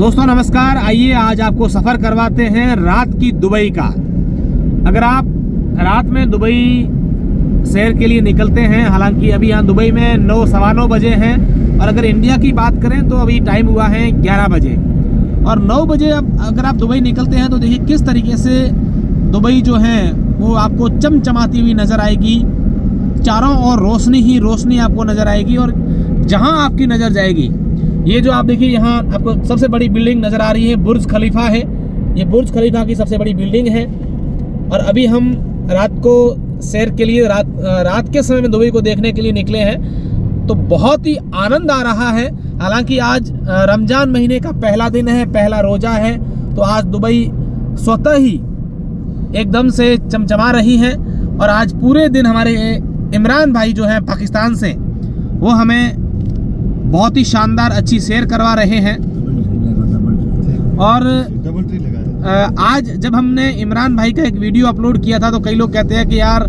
दोस्तों नमस्कार। आइए आज आपको सफ़र करवाते हैं रात की दुबई का। अगर आप रात में दुबई सैर के लिए निकलते हैं, हालांकि अभी यहाँ दुबई में 9 सवा 9 बजे हैं, और अगर इंडिया की बात करें तो अभी टाइम हुआ है 11 बजे। और 9 बजे अब अगर आप दुबई निकलते हैं तो देखिए किस तरीके से दुबई जो है वो आपको चमचमाती हुई नज़र आएगी। चारों ओर रोशनी ही रोशनी आपको नज़र आएगी, और जहाँ आपकी नज़र जाएगी, ये जो आप देखिए यहाँ आपको सबसे बड़ी बिल्डिंग नज़र आ रही है, बुर्ज खलीफा है। ये बुर्ज खलीफा की सबसे बड़ी बिल्डिंग है। और अभी हम रात को सैर के लिए रात के समय में दुबई को देखने के लिए निकले हैं, तो बहुत ही आनंद आ रहा है। हालांकि आज रमज़ान महीने का पहला दिन है, पहला रोज़ा है, तो आज दुबई स्वतः ही एकदम से चमचमा रही है। और आज पूरे दिन हमारे इमरान भाई जो हैं पाकिस्तान से, वो हमें बहुत ही शानदार अच्छी सैर करवा रहे हैं। और आज जब हमने इमरान भाई का एक वीडियो अपलोड किया था तो कई लोग कहते हैं कि यार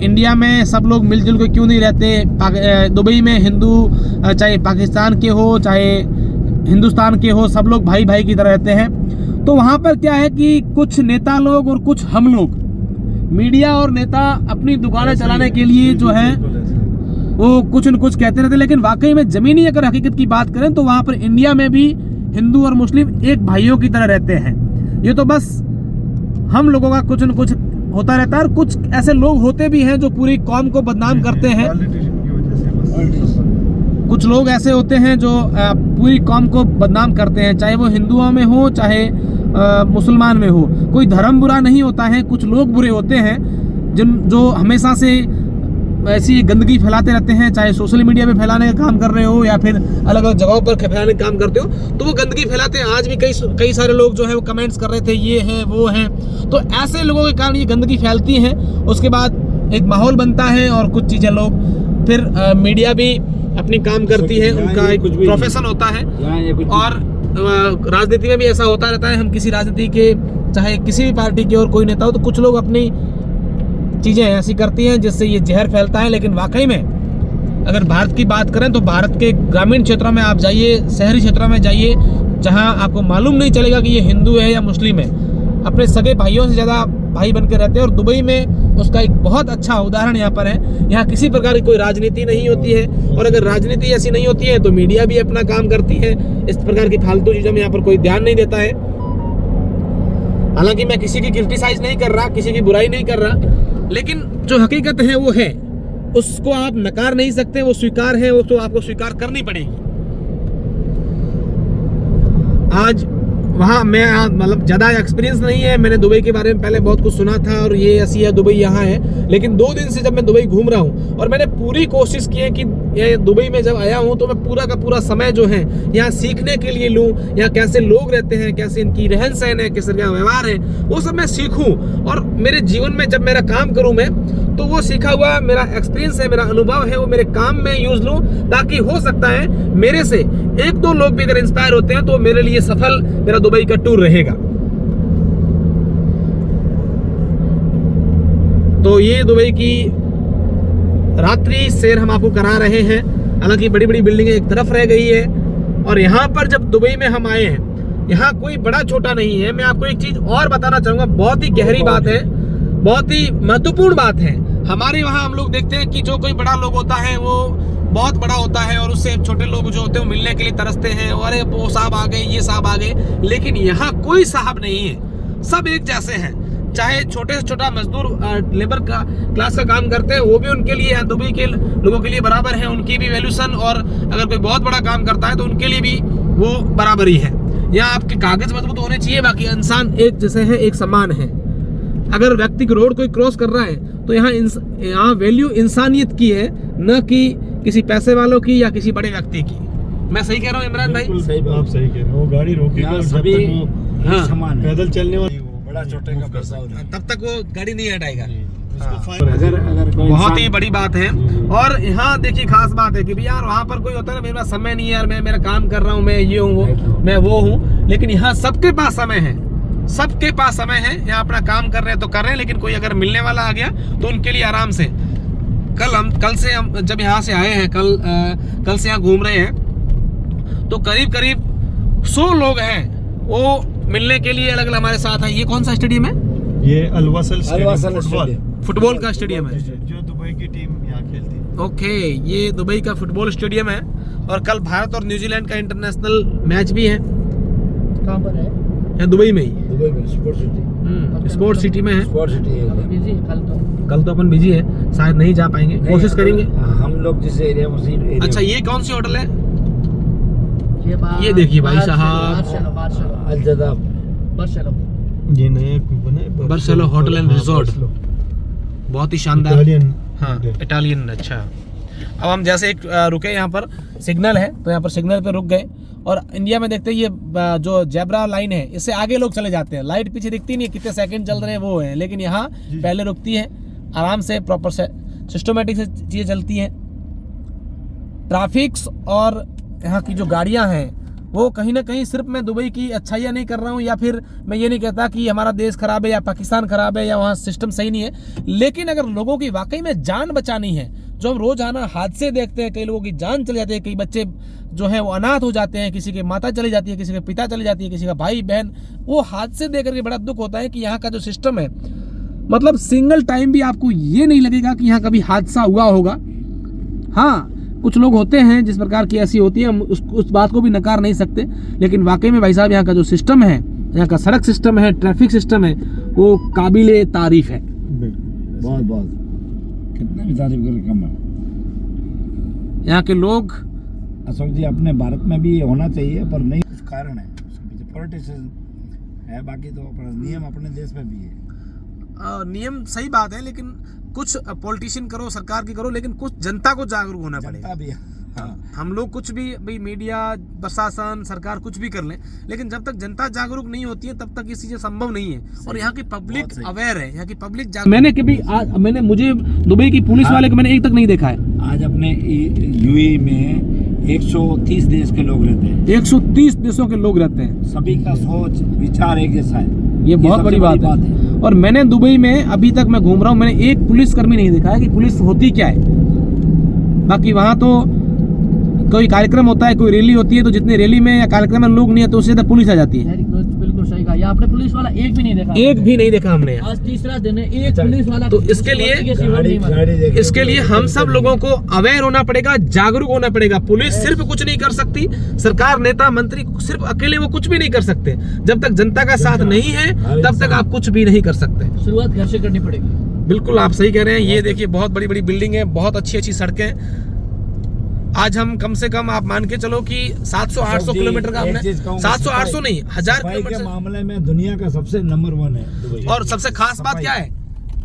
इंडिया में सब लोग मिलजुल के क्यों नहीं रहते, दुबई में हिंदू चाहे पाकिस्तान के हो चाहे हिंदुस्तान के हो, सब लोग भाई भाई की तरह रहते हैं। तो वहाँ पर क्या है कि कुछ नेता लोग और कुछ हम लोग, मीडिया और नेता अपनी दुकानें चलाने के लिए जो है वो कुछ न कुछ कहते रहते हैं, लेकिन वाकई में ज़मीनी अगर हकीकत की बात करें तो वहाँ पर इंडिया में भी हिंदू और मुस्लिम एक भाइयों की तरह रहते हैं। ये तो बस हम लोगों का कुछ न कुछ होता रहता है, और कुछ ऐसे लोग होते भी हैं जो पूरी कौम को बदनाम करते हैं। कुछ लोग ऐसे होते हैं जो पूरी कौम को बदनाम करते हैं, चाहे वो हिंदुओं में हो चाहे मुसलमान में हो। कोई धर्म बुरा नहीं होता है, कुछ लोग बुरे होते हैं जो हमेशा से ऐसी गंदगी फैलाते रहते हैं, चाहे सोशल मीडिया पे फैलाने का काम कर रहे हो या फिर अलग अलग जगहों पर फैलाने का काम करते हो, तो वो गंदगी फैलाते हैं। आज भी कई सारे लोग जो है वो कमेंट्स कर रहे थे, ये हैं वो हैं। तो ऐसे लोगों के कारण ये गंदगी फैलती है। उसके बाद एक माहौल बनता है और कुछ चीज़ें लोग फिर मीडिया भी अपनी काम करती है, उनका एक प्रोफेशन होता है। और राजनीति में भी ऐसा होता रहता है। हम किसी राजनीति के चाहे किसी भी पार्टी के और कोई नेता हो, तो कुछ लोग अपनी चीज़ें ऐसी करती हैं जिससे ये जहर फैलता है। लेकिन वाकई में अगर भारत की बात करें तो भारत के ग्रामीण क्षेत्रों में आप जाइए, शहरी क्षेत्रों में जाइए, जहां आपको मालूम नहीं चलेगा कि ये हिंदू है या मुस्लिम है। अपने सगे भाइयों से ज़्यादा भाई बन के रहते हैं। और दुबई में उसका एक बहुत अच्छा उदाहरण यहाँ पर है। यहाँ किसी प्रकार की कोई राजनीति नहीं होती है, और अगर राजनीति ऐसी नहीं होती है तो मीडिया भी अपना काम करती है। इस प्रकार की फालतू चीज़ों में यहाँ पर कोई ध्यान नहीं देता है। हालांकि मैं किसी की क्रिटिसाइज नहीं कर रहा, किसी की बुराई नहीं कर रहा, लेकिन जो हकीकत है वो है, उसको आप नकार नहीं सकते। वो स्वीकार है, वो तो आपको स्वीकार करनी पड़ेगी। आज वहाँ मैं मतलब ज़्यादा एक्सपीरियंस नहीं है, मैंने दुबई के बारे में पहले बहुत कुछ सुना था और ये ऐसी है दुबई यहाँ है। लेकिन 2 दिन से जब मैं दुबई घूम रहा हूँ और मैंने पूरी कोशिश की है कि ये दुबई में जब आया हूँ तो मैं पूरा का पूरा समय जो है यहाँ सीखने के लिए लूँ, यहाँ कैसे लोग रहते हैं, कैसे इनकी रहन सहन है, किस तरह का व्यवहार है, वो सब मैं सीखूँ। और मेरे जीवन में जब मेरा काम करूँ मैं, तो वो सीखा हुआ मेरा एक्सपीरियंस है, मेरा अनुभव है, वो मेरे काम में यूज लूँ, ताकि हो सकता है मेरे से 1-2 लोग भी अगर इंस्पायर होते हैं तो मेरे लिए सफल मेरा दुबई का टूर रहेगा। तो ये दुबई की रात्रि सैर हम आपको करा रहे हैं। हालांकि बड़ी बड़ी बिल्डिंगें एक तरफ रह गई है, और यहाँ पर जब दुबई में हम आए हैं, यहाँ कोई बड़ा छोटा नहीं है। मैं आपको एक चीज और बताना चाहूंगा, बहुत ही गहरी बात है, बहुत ही महत्वपूर्ण बात है। हमारे वहाँ हम लोग देखते हैं कि जो कोई बड़ा लोग होता है वो बहुत बड़ा होता है, और उससे छोटे लोग जो होते हैं वो मिलने के लिए तरसते हैं, अरे वो साहब आ गए, ये साहब आ गए। लेकिन यहाँ कोई साहब नहीं है, सब एक जैसे हैं। चाहे छोटे से छोटा मजदूर लेबर का क्लास का काम करते हैं, वो भी उनके लिए दुबई के लोगों के लिए बराबर है, उनकी भी वैल्यूशन। और अगर कोई बहुत बड़ा काम करता है तो उनके लिए भी वो बराबर ही है। यहाँ आपके कागज मजबूत होने चाहिए, बाकी इंसान एक जैसे है, एक समान है। अगर व्यक्ति रोड कोई क्रॉस कर रहा है तो यहाँ वैल्यू इंसानियत की है, न कि किसी पैसे वालों की या किसी बड़े व्यक्ति की। मैं सही कह रहा हूँ इमरान भाई? सही, आप सही कह रहे हो। वो गाड़ी रोकेगा, सभी समान पैदल चलने वाली बड़ा छोटे का पैसा, तब तक वो गाड़ी नहीं हटाएगा। अगर बहुत ही बड़ी बात है। और यहाँ देखिए खास बात है कि यार वहाँ पर कोई होता है ना, मेरे पास समय नहीं है यार, मैं मेरा काम कर रहा हूँ, मैं ये हूँ, मैं वो हूँ। लेकिन यहाँ सबके पास समय है, सबके पास समय है। यहाँ अपना काम कर रहे हैं तो कर रहे हैं, लेकिन कोई अगर मिलने वाला आ गया तो उनके लिए आराम से। कल से हम जब यहाँ से आए हैं, कल से यहाँ घूम रहे हैं, तो करीब करीब 100 लोग हैं वो मिलने के लिए अलग अलग हमारे साथ हैं। ये कौन सा स्टेडियम है? ये अलवसल अलवसल फुटबॉल स्टेडियम। फुटबॉल का स्टेडियम है। जो दुबई की टीम यहाँ खेलती है। ओके, ये दुबई का फुटबॉल स्टेडियम है और कल भारत और न्यूजीलैंड का इंटरनेशनल मैच भी है। कहाँ पर है? है दुबई में ही, दुबई में स्पोर्ट सिटी। स्पोर्ट सिटी में है। स्पोर्ट सिटी है। बिजी कल तो अपन बिजी है, शायद नहीं जा पाएंगे, कोशिश करेंगे। हम लोग जिस एरिया में उसी एरिया अच्छा, ये कौन सी होटल है? ये ये देखिए भाई साहब, अलजदाब। ये नया बना है बर्सेलो होटल एंड रिजॉर्ट, बहुत ही शानदार। इटालियन। हाँ, इटालियन। अच्छा, अब हम जैसे एक रुके, यहाँ पर सिग्नल है तो यहाँ पर सिग्नल पे रुक गए। और इंडिया में देखते हैं ये जो जेब्रा लाइन है इससे आगे लोग चले जाते हैं, लाइट पीछे दिखती नहीं, कितने सेकंड चल रहे हैं वो है, लेकिन यहाँ पहले रुकती है, आराम से प्रॉपर से सिस्टमेटिक से चीज़ें चलती हैं। ट्रैफिक्स और यहाँ की जो गाड़ियाँ हैं वो कहीं ना कहीं, सिर्फ मैं दुबई की अच्छाइयाँ नहीं कर रहा हूँ या फिर मैं ये नहीं कहता कि हमारा देश खराब है या पाकिस्तान खराब है या वहाँ सिस्टम सही नहीं है, लेकिन अगर लोगों की वाकई में जान बचानी है, जो हम रोजाना हादसे देखते हैं, कई लोगों की जान चली जाती है, कई बच्चे जो है वो अनाथ हो जाते हैं, किसी की माता चली जाती है, किसी के पिता चली जाती है, किसी का भाई बहन, वो हादसे देख करके बड़ा दुख होता है कि यहाँ का जो सिस्टम है, मतलब सिंगल टाइम भी आपको ये नहीं लगेगा कि यहाँ कभी हादसा हुआ होगा। हाँ, कुछ लोग होते हैं जिस प्रकार की ऐसी होती है, हम उस बात को भी नकार नहीं सकते, लेकिन वाकई में भाई साहब यहाँ का जो सिस्टम है, यहाँ का सड़क सिस्टम है, ट्रैफिक सिस्टम है, वो काबिले तारीफ है। बहुत बहुत, कितने भी तारीफ करें कम है। यहाँ के लोग, अशोक जी, अपने भारत में भी होना चाहिए पर नहीं, कुछ कारण है उसके पीछे, पॉलिटिशियन है, बाकी तो अपना नियम अपने देश में भी है। नियम सही बात है, लेकिन कुछ पॉलिटिशियन करो, सरकार की करो, लेकिन कुछ जनता को जागरूक होना पड़ेगा। भी है। हाँ। हम लोग कुछ भी, भाई मीडिया, प्रशासन, सरकार कुछ भी कर लें, लेकिन जब तक जनता जागरूक नहीं होती है तब तक ये चीजें संभव नहीं है। और यहाँ की पब्लिक अवेयर है, यहाँ की पब्लिक मैंने कभी मुझे दुबई की पुलिस वाले को मैंने एक तक नहीं देखा है। आज अपने यूएई में 130 देश के लोग रहते हैं, 130 देशों के लोग रहते हैं, सभी का सोच विचार एक जैसा है। ये बहुत बड़ी बात है। और मैंने दुबई में अभी तक मैं घूम रहा हूँ, मैंने एक पुलिसकर्मी नहीं देखा है कि पुलिस होती क्या है। बाकी वहाँ तो कोई कार्यक्रम होता है, कोई रैली होती है, तो जितने रैली में या कार्यक्रम में लोग नहीं है तो उससे ज्यादा पुलिस आ जाती है। बिल्कुल सही कहा, यहाँ आपने पुलिस वाला एक भी नहीं देखा। एक भी नहीं देखा हमने। आज तीसरा दिन है, एक पुलिस वाला। तो इसके लिए हम सब लोगों को अवेयर होना पड़ेगा, जागरूक होना पड़ेगा। पुलिस सिर्फ कुछ नहीं कर सकती, सरकार, नेता, मंत्री सिर्फ अकेले वो कुछ भी नहीं कर सकते। जब तक जनता का साथ नहीं है तब तक आप कुछ भी नहीं कर सकते। शुरुआत घर से करनी पड़ेगी। बिल्कुल, आप सही कह रहे हैं। ये देखिए, बहुत बड़ी बड़ी बिल्डिंग है, बहुत अच्छी अच्छी सड़कें। आज हम कम से कम आप मान के चलो कि 700-800 किलोमीटर का हमने, 700-800 नहीं, 1000 किलोमीटर के मामले में दुनिया का सबसे नंबर 1 है दुबई। और सबसे खास बात क्या है,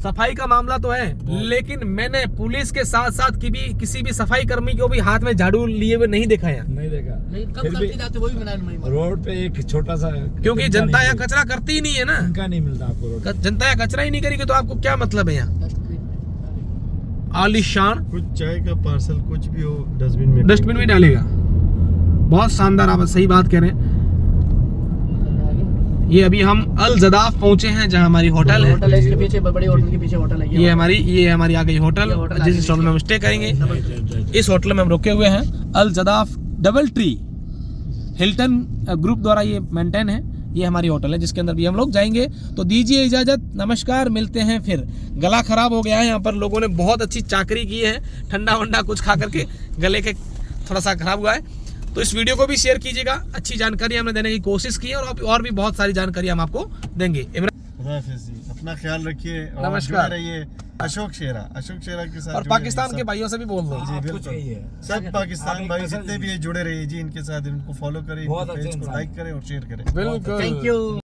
सफाई का मामला तो है, लेकिन मैंने पुलिस के साथ साथ किसी भी सफाई कर्मी को भी हाथ में झाड़ू लिए हुए नहीं देखा है। नहीं देखा। कब करते जाते वो भी बना रोड पे एक छोटा सा, क्योंकि जनता यहाँ कचरा करती ही नहीं है ना। इनका नहीं मिलता आपको रोड। जनता यहाँ कचरा ही नहीं करेगी तो आपको क्या मतलब है यहाँ। आलीशान कुछ चाय का पार्सल कुछ भी हो डस्टबिन में डालेगा। बहुत शानदार, आप सही बात कह रहे हैं। ये अभी हम अल जदाफ पहुंचे हैं जहां हमारी होटल है। होटल है, इसके पीछे बड़े होटल के पीछे होटल है। ये हमारी आ गई होटल, जिस होटल में हम स्टे करेंगे। इस होटल में हम रुके हुए हैं, अल जदाफ डबल ट्री, हिल्टन ग्रुप द्वारा ये मेंटेन है। ये हमारी होटल है जिसके अंदर भी हम लोग जाएंगे। तो दीजिए इजाजत, नमस्कार, मिलते हैं फिर। गला खराब हो गया है, यहाँ पर लोगों ने बहुत अच्छी चाकरी की है, ठंडा वंडा कुछ खा करके गले के थोड़ा सा खराब हुआ है। तो इस वीडियो को भी शेयर कीजिएगा, अच्छी जानकारी हमने देने की कोशिश की है और भी बहुत सारी जानकारी हम आपको देंगे। अपना ख्याल रखिए, नमस्कार रहिए। अशोक शेरा के साथ, और पाकिस्तान के भाइयों से भी बोल दो जी, बिल्कुल सब पाकिस्तान भाई जितने भी जुड़े रहिए जी, इनके साथ, इनको फॉलो करें, पेज को लाइक करें और शेयर करें। बिल्कुल, थैंक यू।